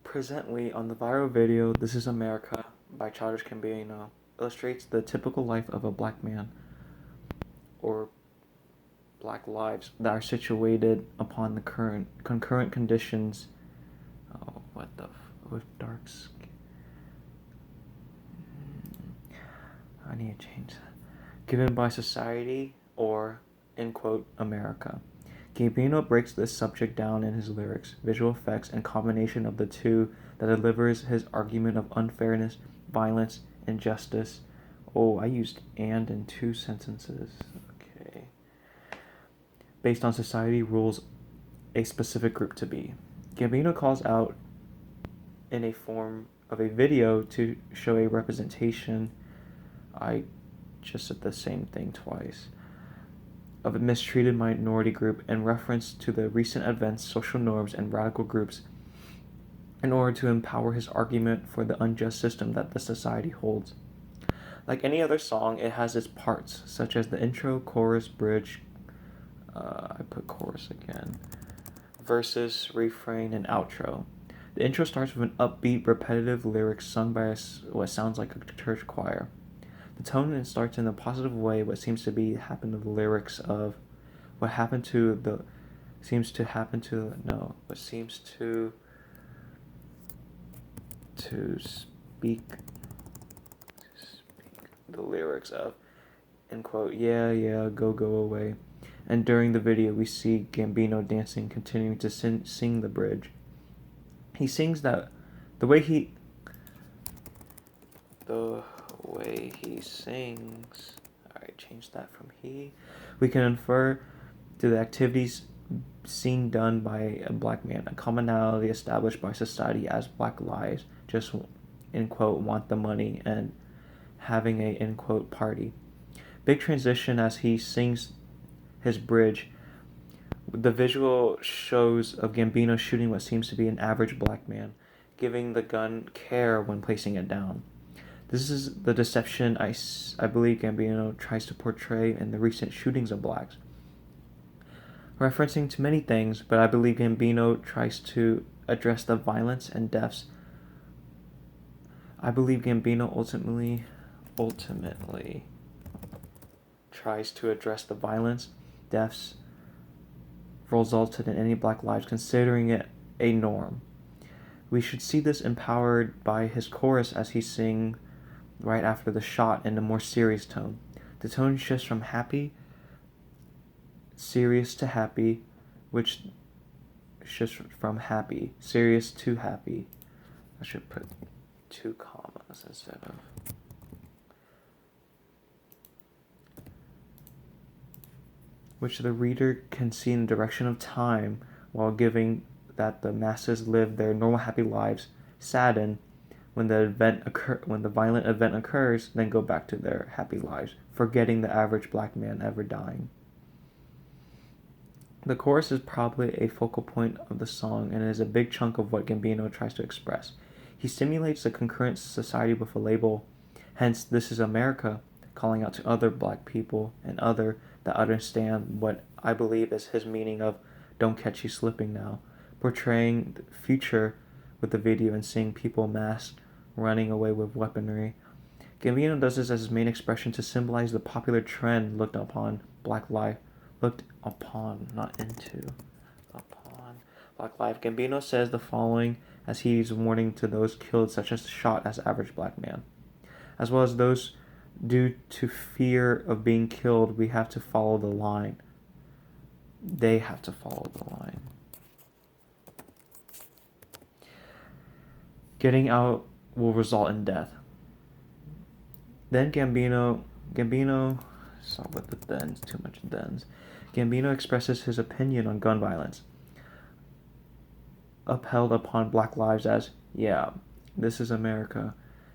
Presently, on the viral video "This Is America" by Childish Gambino, illustrates the typical life of a black man, or black lives that are situated upon the concurrent conditions. Oh, with dark skin. I need to change that. Given by society, or, in quote, America. Gambino breaks this subject down in his lyrics, visual effects, and combination of the two that delivers his argument of unfairness, violence, injustice. Oh, I used "and" in 2 sentences. Okay. Based on society rules a specific group to be. Gambino calls out in a form of a video to show a representation. I just said the same thing twice. Of a mistreated minority group in reference to the recent events, social norms, and radical groups in order to empower his argument for the unjust system that the society holds. Like any other song, it has its parts, such as the intro, chorus, bridge, I put chorus again, verses, refrain, and outro. The intro starts with an upbeat, repetitive lyrics sung by what sounds like a church choir. The tone starts in a positive way, what seems to be happen to the lyrics of what happened to the seems to happen to no what seems to speak the lyrics of, in quote, yeah, go away. And during the video we see Gambino dancing, continuing to sing the bridge. He sings that the way he sings, alright, change that from he, we can infer to the activities seen done by a black man, a commonality established by society as black lives just, in quote, want the money and having a, in quote, party. Big transition as he sings his bridge. The visual shows of Gambino shooting what seems to be an average black man, giving the gun care when placing it down. This is the deception I believe Gambino tries to portray in the recent shootings of blacks. Referencing to many things, but I believe Gambino tries to address the violence and deaths. I believe Gambino ultimately tries to address the violence, deaths resulted in any black lives, considering it a norm. We should see this empowered by his chorus as he sings right after the shot in a more serious tone. The tone shifts from serious to happy, which shifts from serious to happy. I should put 2 commas instead of. Which the reader can see in the direction of time, while giving that the masses live their normal happy lives, sadden when the violent event occurs, then go back to their happy lives, forgetting the average black man ever dying. The chorus is probably a focal point of the song and is a big chunk of what Gambino tries to express. He stimulates the concurrent society with a label, hence "This Is America," calling out to other black people and other that understand what I believe is his meaning of "Don't catch you slipping now," portraying the future with the video and seeing people masked running away with weaponry. Gambino does this as his main expression to symbolize the popular trend looked upon black life. Looked upon, not into. Upon black life. Gambino says the following as he's warning to those killed, such as shot as average black man, as well as those due to fear of being killed. We have to follow the line. They have to follow the line. Getting out will result in death. Then Gambino, stop with the thens, too much thens. Gambino expresses his opinion on gun violence, upheld upon black lives as, yeah, this is America,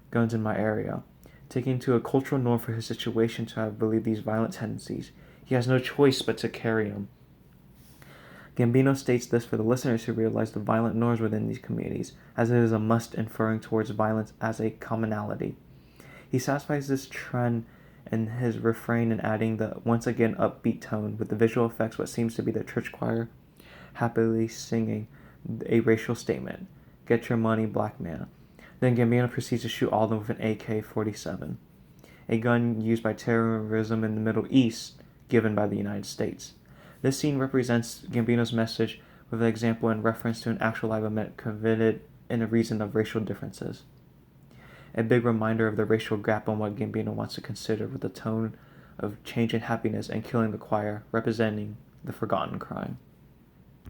guns in my area, taking to a cultural norm for his situation to have believed these violent tendencies. He has no choice but to carry them. Gambino states this for the listeners who realize the violent norms within these communities, as it is a must inferring towards violence as a commonality. He satisfies this trend in his refrain and adding the once again upbeat tone with the visual effects what seems to be the church choir happily singing a racial statement. Get your money, black man. Then Gambino proceeds to shoot all of them with an AK-47, a gun used by terrorism in the Middle East, given by the United States. This scene represents Gambino's message with an example in reference to an actual live event committed in a reason of racial differences. A big reminder of the racial gap on what Gambino wants to consider with the tone of change and happiness and killing the choir, representing the forgotten crime.